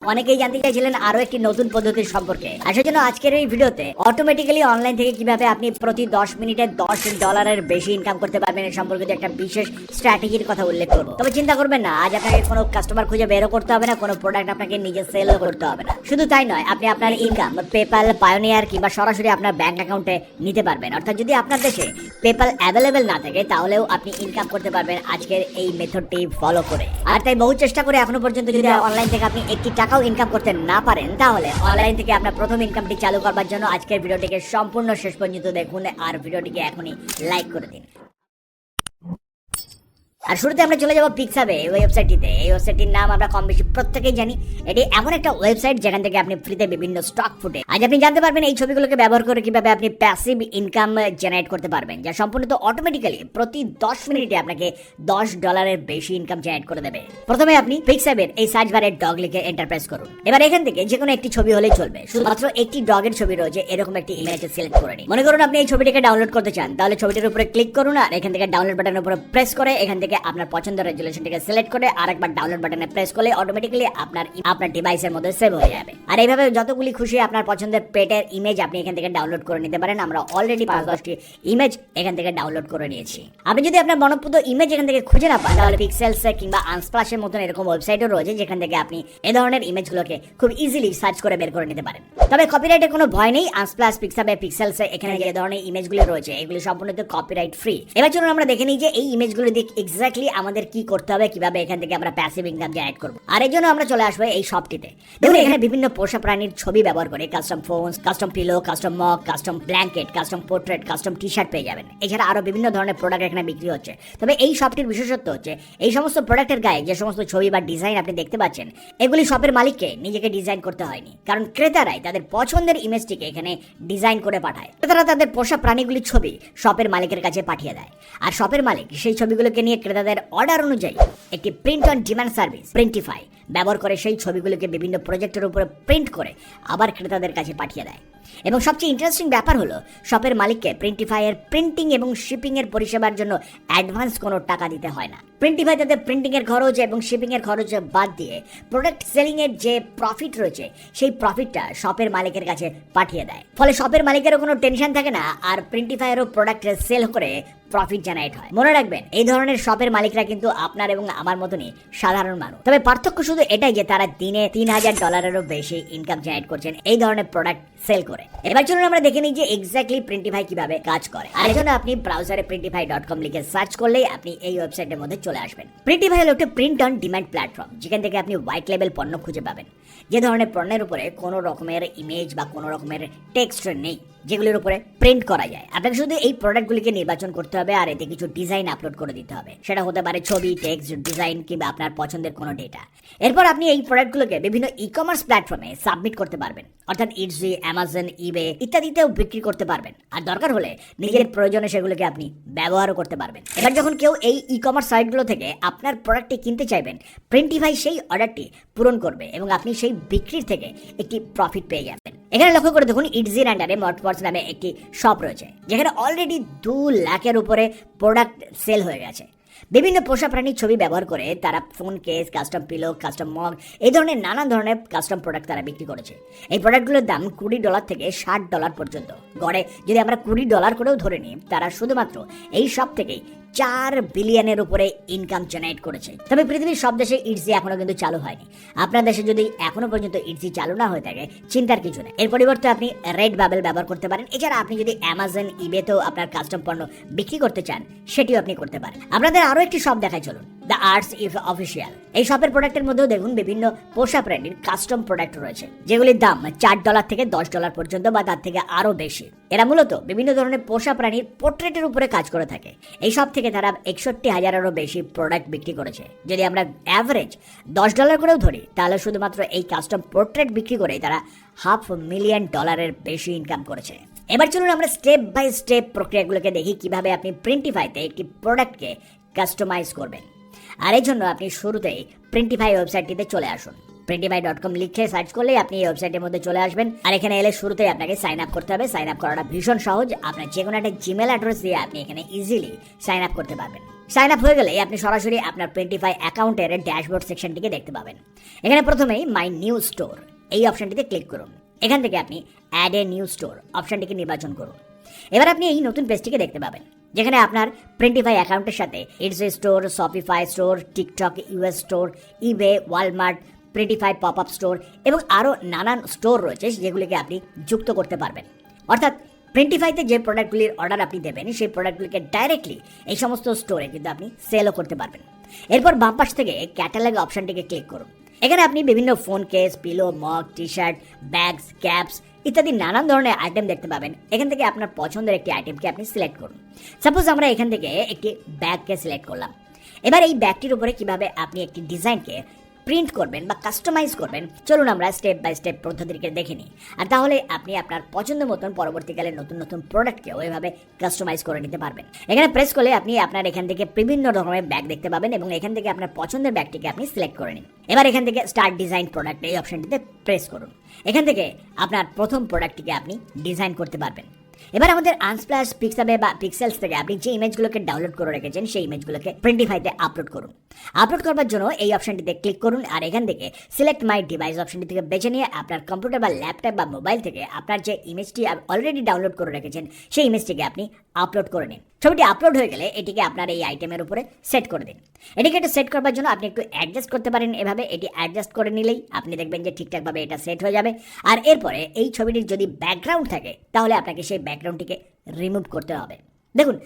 অনেকেই জানতে চাইছিলেন আরো একটি নতুন পদ্ধতির সম্পর্কে। আর সেজন্য আজকের এই ভিডিওতে অটোমেটিক্যালি অনলাইন থেকে কিভাবে আপনি প্রতি 10 মিনিটে $10 বেশি ইনকাম করতে পারবেন এই সম্পর্কিত একটা বিশেষ স্ট্র্যাটেজির কথা উল্লেখ করবো। তবে চিন্তা করবেন না, আজ আপনাকে কোনো কাস্টমার খুঁজে বেরও করতে হবে না, কোনো প্রোডাক্ট আপনাকে নিজে সেলও করতে হবে না। শুধু তাই নয়, আপনি আপনার ইনকাম পেপ্যাল, পায়োনিয়ার কিংবা সরাসরি আপনার ব্যাংক অ্যাকাউন্টে নিতে পারবেন। অর্থাৎ যদি আপনার দেশে পেপ্যাল অ্যাভেলেবেল না থাকে তাহলেও আপনি ইনকাম করতে পারবেন আজকের এই মেথডটি ফলো করে। আর তাই বহু চেষ্টা করে এখনো পর্যন্ত যদি অনলাইন থেকে আপনি একটি টাকাও ইনকাম করতে না পারেন, তাহলে অনলাইন থেকে আপনার প্রথম ইনকামটি চালু করবার জন্য আজকের ভিডিওটিকে সম্পূর্ণ শেষ পর্যন্ত দেখুন আর ভিডিওটিকে এখনই লাইক করে দিন। আর শুরুতে আমরা চলে যাবো পিক্সাবে ওয়েবসাইটটিতে। এই ওয়েবসাইটটির নাম আমরা কম বেশি প্রত্যেকেই জানি। এটি এমন একটা ওয়েবসাইট যেখান থেকে আপনি ফ্রিতে বিভিন্ন স্টক ফুটে আজ আপনি জানতে পারবেন এই ছবিগুলোকে ব্যবহার করে কিভাবে আপনি প্যাসিভ ইনকাম জেনারেট করতে পারবেন, যা সম্পূর্ণ অটোমেটিক্যালি প্রতি 10 মিনিটে আপনাকে $10 বেশি ইনকাম জেনারেট করে দেবে। প্রথমে আপনি পিক্সাবের এই সার্চ বারে ডগ লিখে এন্টার প্রেস করুন। এবার এখান থেকে যে কোনো একটি ছবি হলেই চলবে, শুধুমাত্র একটি ডগের ছবি রয়েছে এরকম একটি ইমেজ সিলেক্ট করে নিন। মনে করুন আপনি এই ছবিটিকে ডাউনলোড করতে চান, তাহলে ছবিটির উপরে ক্লিক করুন আর এখান থেকে ডাউনলোড বাটনের উপরে প্রেস করে এখান থেকে আপনার পছন্দের রেজুলেশনটিকে সিলেক্ট করে আরেকবার ডাউনলোড বাটনে প্রেস করলে অটোমেটিক্যালি আপনার ডিভাইসের মধ্যে সেভ হয়ে যাবে। আর এইভাবে যতগুলি খুশি আপনার পছন্দের পেটের ইমেজ আপনি এখান থেকে ডাউনলোড করে নিতে পারেন। আমরা অলরেডি 5-10টি ইমেজ এখান থেকে ডাউনলোড করে নিয়েছি। আপনি যদি আপনার মনোপুত ইমেজ এখান থেকে খুঁজে না পান, তাহলে পিক্সেলস কিংবা আনস্প্লাশের মতন এরকম ওয়েবসাইটও রয়েছে যেখান থেকে আপনি এ ধরনের ইমেজগুলোকে খুব ইজিলি সার্চ করে বের করে নিতে পারেন। তবে কপিরাইটের কোনো ভয় নেই। আনস্প্লাশ, পিক্সাবে, পিক্সেলস এখানে যে ধরনের ইমেজগুলো রয়েছে এগুলি সম্পূর্ণ কপিরাইট ফ্রি। এবার চলুন আমরা দেখে নিই যে এই ইমেজগুলো দিয়ে এক্স্যাক্টলি আমাদের কি করতে হবে, কিভাবে এখান থেকে আমরা প্যাসিভ ইনকাম জেনারেট করব। আর এই জন্য আমরা চলে আসবো এই শপটিতে। দেখুন এখানে বিভিন্ন পোষা প্রাণীর ছবি ব্যবহার করে custom phones, custom pillow, custom mug, custom blanket, custom portrait, custom T shirt পেয়ে যাবেন। এছাড়া আরো বিভিন্ন ধরনের প্রোডাক্ট এখানে বিক্রি হচ্ছে। তবে এই শপটির বিশেষত্ব হচ্ছে এই সমস্ত প্রোডাক্টের গায়ে যে সমস্ত ছবি বা ডিজাইন আপনি দেখতে পাচ্ছেন, এগুলি শপের মালিককে নিজেকে ডিজাইন করতে হয়নি, কারণ ক্রেতারাই তাদের পছন্দের ইমেজটিকে এখানে ডিজাইন করে পাঠায়। ক্রেতারা তাদের পোষা প্রাণীগুলির ছবি শপের মালিকের কাছে পাঠিয়ে দেয় আর শপের মালিক সেই ছবিগুলোকে নিয়ে ক্রেতাদের অর্ডার অনুযায়ী একটি প্রিন্ট অন ডিমান্ড সার্ভিস প্রিন্টিফাই ব্যবহার করে সেই ছবিগুলোকে বিভিন্ন প্রজেক্টের উপরে প্রিন্ট করে আবার ক্রেতাদের কাছে পাঠিয়ে দেয়। এবং সবচেয়ে ইন্টারেস্টিং ব্যাপার হলো শপের মালিককে প্রিন্টিফাইয়ের প্রিন্টিং এবং শিপিং এর পরিষেবার জন্য অ্যাডভান্স কোনো টাকা দিতে হয় না। প্রিন্টিফাই তাদের প্রিন্টিং এর খরচ এবং শিপিং এর খরচ বাদ দিয়ে প্রোডাক্ট সেলিং এর যে প্রফিট রয়েছে সেই প্রফিটটা শপের মালিকের কাছে পাঠিয়ে দেয়। ফলে শপের মালিকেরও কোনো টেনশন থাকে না আর প্রিন্টিফাইয়েরও প্রোডাক্ট সেল করে প্রফিট জেনারেট হয়। মনে রাখবেন এই ধরনের শপের মালিকরা কিন্তু আপনার এবং আমার মতনই সাধারণ মানুষ। তবে পার্থক্য শুধু এটাই যে তারা দিনে $3000 বেশি ইনকাম জেনারেট করছেন এই ধরনের প্রোডাক্ট সেল করে। এবার চলুন আমরা দেখে নিই যে এক্স্যাক্টলি প্রিন্টিফাই কিভাবে কাজ করে। আর এজন্য আপনি ব্রাউজারে printify.com লিখে সার্চ করলেই আপনি এই ওয়েবসাইটের মধ্যে চলে আসবেন। প্রিন্টিফাই হলো একটা প্রিন্ট অন ডিমান্ড প্ল্যাটফর্ম যেখান থেকে আপনি হোয়াইট লেভেল পণ্য খুঁজে পাবেন, যে ধরনের পণ্যের উপরে কোনো রকমের ইমেজ বা কোনো রকমের টেক্সট নেই, যেগুলির উপরে প্রিন্ট করা যায়। আপনাকে শুধু এই প্রোডাক্টগুলিকে নির্বাচন করতে হবে আর এতে কিছু ডিজাইন আপলোড করে দিতে হবে। সেটা হতে পারে ছবি, টেক্সট, ডিজাইন কিংবা আপনার পছন্দের কোনো ডেটা। এরপর আপনি এই প্রোডাক্টগুলোকে বিভিন্ন ই কমার্স প্ল্যাটফর্মে সাবমিট করতে পারবেন, অর্থাৎ ইটজি, অ্যামাজন, ইবে ইত্যাদিতেও বিক্রি করতে পারবেন। আর দরকার হলে নিজের প্রয়োজনে সেগুলোকে আপনি ব্যবহারও করতে পারবেন। এবার যখন কেউ এই ই কমার্স সাইটগুলো থেকে আপনার প্রোডাক্টটি কিনতে চাইবেন, প্রিন্টিফাই সেই অর্ডারটি পূরণ করবে এবং আপনি সেই বিক্রির থেকে একটি প্রফিট পেয়ে যাবেন। এখানে লক্ষ্য করে দেখুন ইটজির আন্ডারে মটপর্স নামে একটি শপ রয়েছে যেখানে অলরেডি 2 লাখের উপরে প্রোডাক্ট সেল হয়ে গেছে। বিভিন্ন পোষা প্রাণীর ছবি ব্যবহার করে তারা phone case, custom pillow, custom mug এই ধরনের নানান ধরনের কাস্টম প্রোডাক্ট তারা বিক্রি করেছে। এই প্রোডাক্টগুলোর দাম $20 থেকে $60 পর্যন্ত। গড়ে যদি আমরা $20 করেও ধরে নিই, তারা শুধুমাত্র এই সব থেকেই $4 বিলিয়নের উপরে ইনকাম জেনারেট করেছে। তবে পৃথিবীর সব দেশে ইটজি এখনো কিন্তু চালু হয়নি। আপনার দেশে যদি এখনো পর্যন্ত ইটজি চালু না হয়ে থাকে, চিন্তার কিছু নেই। এর পরিবর্তে আপনি রেড বাবেল ব্যবহার করতে পারেন। এছাড়া আপনি যদি অ্যামাজন, ইবেতেও আপনার কাস্টম পণ্য বিক্রি করতে চান, সেটিও আপনি করতে পারেন। আপনাদের আরো একটি শপ দেখাই চলুন, দ্য আর্টস ইফ অফিসিয়াল। এই শপের প্রোডাক্টের মধ্যেও দেখুন বিভিন্ন পোষা প্রাণীর কাস্টম প্রোডাক্ট রয়েছে যেগুলির দাম $4 থেকে $10 পর্যন্ত বা তার থেকে আরো বেশি। এরা মূলত বিভিন্ন ধরনের পোষা প্রাণীর পোর্ট্রেটের উপরে কাজ করে থাকে। এই সব থেকে তারা 61,000-এরও বেশি প্রোডাক্ট বিক্রি করেছে। যদি আমরা অ্যাভারেজ $10 করেও ধরি, তাহলে শুধুমাত্র এই কাস্টম পোর্ট্রেট বিক্রি করে তারা $500,000 বেশি ইনকাম করেছে। এবার চলুন আমরা স্টেপ বাই স্টেপ প্রক্রিয়াগুলোকে দেখি কিভাবে আপনি প্রিন্টিফাইতে একটি প্রোডাক্টকে কাস্টমাইজ করবেন। আর এই জন্য আপনি শুরুতেই প্রিন্টিফাই ওয়েবসাইটটিতে চলে আসুন। printify.com লিখে সার্চ করলেই আপনি এই ওয়েবসাইটের মধ্যে চলে আসবেন। আর এখানে এলে শুরুতেই আপনাকে সাইন আপ করতে হবে। সাইন আপ করাটা ভীষণ সহজ। আপনার যে কোনো একটা জিমেল অ্যাড্রেস দিয়ে আপনি এখানে ইজিলি সাইন আপ করতে পারবেন। সাইন আপ হয়ে গেলে আপনি সরাসরি আপনার প্রিন্টিফাই অ্যাকাউন্টের ড্যাশবোর্ড সেকশনটিকে দেখতে পাবেন। এখানে প্রথমেই মাই নিউ স্টোর এই অপশনটিতে ক্লিক করুন। এখান থেকে আপনি অ্যাড এ নিউ স্টোর অপশনটিকে নির্বাচন করুন। এবার আপনি এই নতুন পেজটিকে দেখতে পাবেন, যেখানে আপনার প্রিন্টিফাই অ্যাকাউন্টের সাথে it's a store, Shopify store, TikTok US store, eBay, Walmart, প্রিন্টিফাই pop up store এবং আরও নানান স্টোর রয়েছে যেগুলিকে আপনি যুক্ত করতে পারবেন। অর্থাৎ প্রিন্টিফাইতে যে প্রোডাক্টগুলির অর্ডার আপনি দেবেন সেই প্রোডাক্টগুলিকে ডাইরেক্টলি এই সমস্ত স্টোরে কিন্তু আপনি সেলও করতে পারবেন। এরপর বাম পাশ থেকে ক্যাটালগ অপশনটিকে ক্লিক করুন। এখানে আপনি বিভিন্ন phone case, pillow, mug, T shirt, bags, caps ইত্যাদি নানান ধরনের আইটেম দেখতে পাবেন। এখান থেকে আপনার পছন্দের একটি আইটেমকে আপনি সিলেক্ট করুন। সাপোজ আমরা এখান থেকে একটি ব্যাগকে সিলেক্ট করলাম। এবার এই ব্যাগটির উপরে কিভাবে আপনি একটি ডিজাইনকে প্রিন্ট করবেন বা কাস্টমাইজ করবেন, চলুন আমরা স্টেপ বাই স্টেপ পদ্ধতিকে দেখে নিই। আর তাহলে আপনি আপনার পছন্দ মতন পরবর্তীকালে নতুন নতুন প্রোডাক্টকেও এভাবে কাস্টমাইজ করে নিতে পারবেন। এখানে প্রেস করলে আপনি আপনার এখান থেকে বিভিন্ন ধরনের ব্যাগ দেখতে পাবেন এবং এখান থেকে আপনার পছন্দের ব্যাগটিকে আপনি সিলেক্ট করে নিন। এবার এখান থেকে স্টার্ট ডিজাইন প্রোডাক্ট এই অপশনটিতে প্রেস করুন। এখান থেকে আপনার প্রথম প্রোডাক্টটিকে আপনি ডিজাইন করতে পারবেন। এবার আমাদের আনস্প্ল্যাশ পিক্সাবে বা পিক্সেলস থেকে আপনি যে ইমেজগুলোকে ডাউনলোড করে রেখেছেন সেই ইমেজগুলোকে প্রিন্টিফাইতে আপলোড করুন। আপলোড করবার জন্য এই অপশনটিতে ক্লিক করুন আর এখান থেকে সিলেক্ট মাই ডিভাইস অপশনটি থেকে বেছে নিয়ে আপনার কম্পিউটার বা ল্যাপটপ বা মোবাইল থেকে আপনার যে ইমেজটি অলরেডি ডাউনলোড করে রেখেছেন সেই ইমেজটিকে আপনি আপলোড করে নিন। ছবিটি আপলোড হয়ে গেলে এটিকে আপনার এই আইটেমের উপরে সেট করে দিন। এটিকে একটু সেট করবার জন্য আপনি একটু অ্যাডজাস্ট করতে পারেন। এভাবে এটি অ্যাডজাস্ট করে নিলেই আপনি দেখবেন যে ঠিকঠাকভাবে এটা সেট হয়ে যাবে। আর এরপরে এই ছবিটির যদি ব্যাকগ্রাউন্ড থাকে তাহলে আপনাকে সেই ব্যাকগ্রাউন্ডটিকে রিমুভ করতে হবে। দেখুন,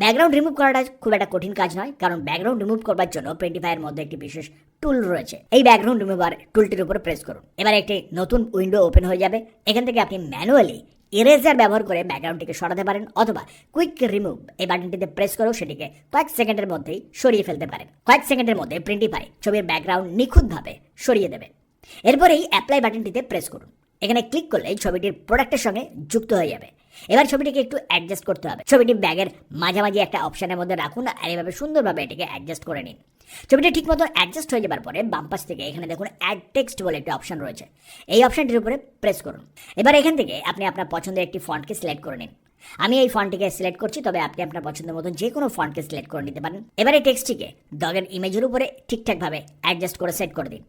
ব্যাকগ্রাউন্ড রিমুভ করাটা খুব একটা কঠিন কাজ নয়, কারণ ব্যাকগ্রাউন্ড রিমুভ করবার জন্য প্রিন্টিফাইয়ের মধ্যে একটি বিশেষ টুল রয়েছে। এই ব্যাকগ্রাউন্ড রিমুভার টুলটির উপরে প্রেস করুন। এবার একটি নতুন উইন্ডো ওপেন হয়ে যাবে। এখান থেকে আপনি ম্যানুয়ালি ইরেজার ব্যবহার করে ব্যাকগ্রাউন্ডটিকে সরাতে পারেন অথবা কুইক রিমুভ এই বাটনটিতে প্রেস করেও সেটিকে কয়েক সেকেন্ডের মধ্যেই সরিয়ে ফেলতে পারেন। কয়েক সেকেন্ডের মধ্যে প্রিন্টিফাই ছবির ব্যাকগ্রাউন্ড নিখুঁতভাবে সরিয়ে দেবে। এরপর এই অ্যাপ্লাই বাটনটিতে প্রেস করুন। এখানে ক্লিক করলে ছবিটির প্রোডাক্টের সঙ্গে যুক্ত হয়ে যাবে। এবার ছবিটিকে একটু অ্যাডজাস্ট করতে হবে। ছবিটি ব্যাগের মাঝামাঝি একটা অপশনের মধ্যে রাখুন আর এভাবে সুন্দরভাবে এটিকে অ্যাডজাস্ট করে নিন। ছবিটি ঠিক মতো অ্যাডজাস্ট হয়ে যাবার পরে বাম পাশ থেকে এখানে দেখুন অ্যাড টেক্সট বলে একটা অপশন রয়েছে। এই অপশনটির উপরে প্রেস করুন। এবার এখান থেকে আপনি আপনার পছন্দের একটি ফন্টকে সিলেক্ট করে নিন। আমি এই ফন্টটিকে সিলেক্ট করছি, তবে আপনি আপনার পছন্দের মতো যে কোনো ফন্টকে সিলেক্ট করে নিতে পারেন। এবার এই টেক্সটটিকে ডগের ইমেজের উপরে ঠিকঠাকভাবে অ্যাডজাস্ট করে সেট করে দিন।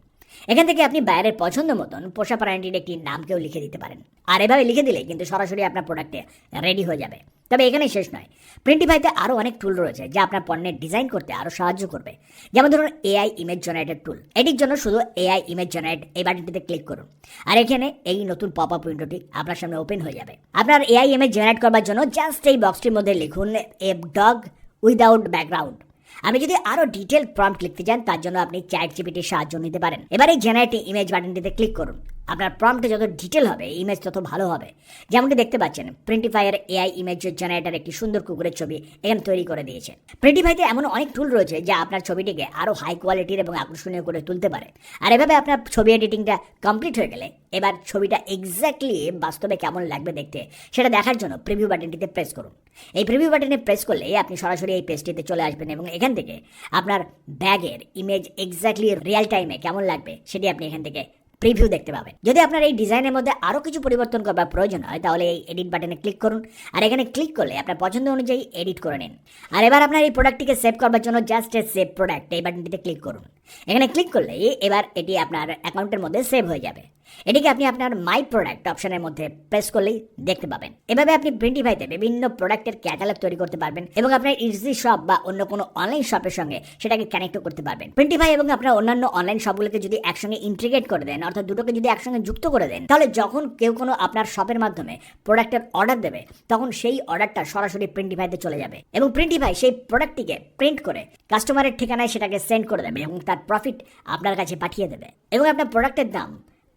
এখান থেকে আপনি বাইরের পছন্দ মতন পোষা প্রাণীটির একটি নামকেও লিখে দিতে পারেন। আর এভাবে লিখে দিলে কিন্তু সরাসরি আপনার প্রোডাক্টে রেডি হয়ে যাবে। তবে এখানেই শেষ নয়, প্রিন্টিফাইতে আরও অনেক টুল রয়েছে যা আপনার পণ্যের ডিজাইন করতে আরও সাহায্য করবে। যেমন ধরুন এআই ইমেজ জেনারেটর টুল। এটির জন্য শুধু এআই ইমেজ জেনারেট এই বাটনটিতে ক্লিক করুন আর এখানে এই নতুন পপ আপ উইন্ডোটি আপনার সামনে ওপেন হয়ে যাবে। আপনার এআই ইমেজ জেনারেট করবার জন্য জাস্ট এই বক্সটির মধ্যে লিখুন এ ডগ উইদাউট ব্যাকগ্রাউন্ড। আপনি যদি আরো ডিটেল প্রম্পট লিখতে চান তার জন্য আপনি চ্যাট জিপিটির সাহায্য নিতে পারেন। এবার এই জেনারেট ইমেজ বাটনটিতে ক্লিক করুন। আপনার প্রম্পটে যত ডিটেল হবে ইমেজ তত ভালো হবে। যেমনটি দেখতে পাচ্ছেন প্রিন্টিফাইয়ের এআই ইমেজ জেনারেটর একটি সুন্দর কুকুরের ছবি এখানে তৈরি করে দিয়েছে। প্রিন্টিফাইতে এমন অনেক টুল রয়েছে যা আপনার ছবিটিকে আরো হাই কোয়ালিটির এবং আকর্ষণীয় করে তুলতে পারে। আর এভাবে আপনার ছবি এডিটিংটা কমপ্লিট হয়ে গেলে এবার ছবিটা এক্স্যাক্টলি বাস্তবে কেমন লাগবে দেখতে সেটা দেখার জন্য প্রিভিউ বাটনটিতে প্রেস করুন। এই প্রিভিউ বাটনে প্রেস করলে আপনি সরাসরি এই পেজটিতে চলে আসবেন এবং এখান থেকে আপনার ব্যাগের ইমেজ এক্স্যাক্টলি রিয়েল টাইমে কেমন লাগবে সেটি আপনি এখান থেকে প্রিভিউ দেখতে পাবেন। যদি আপনার এই ডিজাইনের মধ্যে আরও কিছু পরিবর্তন করবার প্রয়োজন হয় তাহলে এই এডিট বাটনে ক্লিক করুন আর এখানে ক্লিক করলে আপনার পছন্দ অনুযায়ী এডিট করে নিন। আর এবার আপনার এই প্রোডাক্টটিকে সেভ করবার জন্য জাস্ট সেভ প্রোডাক্ট এই বাটনটিতে ক্লিক করুন। এখানে ক্লিক করলে এবার এটি আপনার অ্যাকাউন্টের মধ্যে সেভ হয়ে যাবে। এটিকে আপনি আপনার মাই প্রোডাক্ট অপশনের মধ্যে প্রেস করলেই দেখতে পাবেন। এভাবে আপনি প্রিন্টিফাইতে বিভিন্ন প্রোডাক্টের ক্যাটালগ তৈরি করতে পারবেন এবং আপনার ইজি শপ বা অন্য কোনো অনলাইন শপের সঙ্গে সেটাকে কানেক্ট করতে পারবেন। প্রিন্টিফাই এবং আপনার অন্যান্য অনলাইন শপগুলোকে যদি একসঙ্গে ইন্টিগ্রেট করে দেন, অর্থাৎ দুটোকে যদি একসঙ্গে যুক্ত করে দেন, তাহলে যখন কেউ কোনো আপনার শপের মাধ্যমে প্রোডাক্টের অর্ডার দেবে তখন সেই অর্ডারটা সরাসরি প্রিন্টিফাইতে চলে যাবে এবং প্রিন্টিফাই সেই প্রোডাক্টটিকে প্রিন্ট করে কাস্টমারের ঠিকানায় সেটাকে সেন্ড করে দেবে এবং তার প্রফিট আপনার কাছে পাঠিয়ে দেবে এবং আপনার প্রোডাক্টের দাম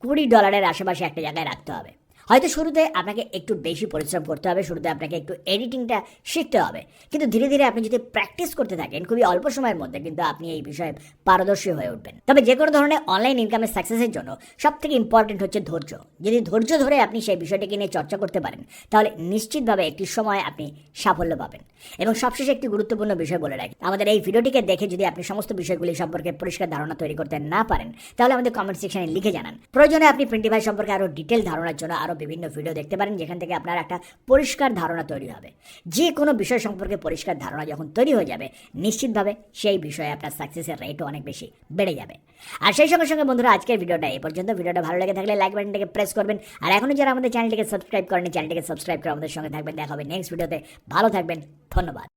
$20 আশেপাশে একটা জায়গায় রাখতে হবে। হয়তো শুরুতে আপনাকে একটু বেশি পরিশ্রম করতে হবে, শুরুতে আপনাকে একটু এডিটিংটা শিখতে হবে, কিন্তু ধীরে ধীরে আপনি যদি প্র্যাকটিস করতে থাকেন খুবই অল্প সময়ের মধ্যে কিন্তু আপনি এই বিষয়ে পারদর্শী হয়ে উঠবেন। তবে যে কোনো ধরনের অনলাইন ইনকামের সাকসেসের জন্য সবথেকে ইম্পর্টেন্ট হচ্ছে ধৈর্য। যদি ধৈর্য ধরে আপনি সেই বিষয়টিকে নিয়ে চর্চা করতে পারেন তাহলে নিশ্চিতভাবে একটি সময় আপনি সাফল্য পাবেন। এবং সবশেষে একটি গুরুত্বপূর্ণ বিষয় বলে রাখি, আমাদের এই ভিডিওটিকে দেখে যদি আপনি সমস্ত বিষয়গুলি সম্পর্কে পরিষ্কার ধারণা তৈরি করতে না পারেন তাহলে আমাদের কমেন্ট সেকশনে লিখে জানান। প্রয়োজনে আপনি প্রিন্টিফাই সম্পর্কে আরও ডিটেল ধারণার জন্য আরও বিভিন্ন ভিডিও দেখতে পারেন, যেখান থেকে আপনার একটা পরিষ্কার ধারণা তৈরি হবে। যে কোনো বিষয় সম্পর্কে পরিষ্কার ধারণা যখন তৈরি হয়ে যাবে, নিশ্চিতভাবে সেই বিষয়ে আপনার সাকসেসের রেটও অনেক বেশি বেড়ে যাবে। আর সেই সঙ্গে সঙ্গে বন্ধুরা, আজকের ভিডিওটা এই পর্যন্ত। ভিডিওটা ভালো লেগে থাকলে লাইক বাটনটাকে প্রেস করবেন, আর এখনও যারা আমাদের চ্যানেলটিকে সাবস্ক্রাইব করেন, চ্যানেলটিকে সাবস্ক্রাইব করে আমাদের সঙ্গে থাকবেন। দেখা হবে নেক্সট ভিডিওতে। ভালো থাকবেন, ধন্যবাদ।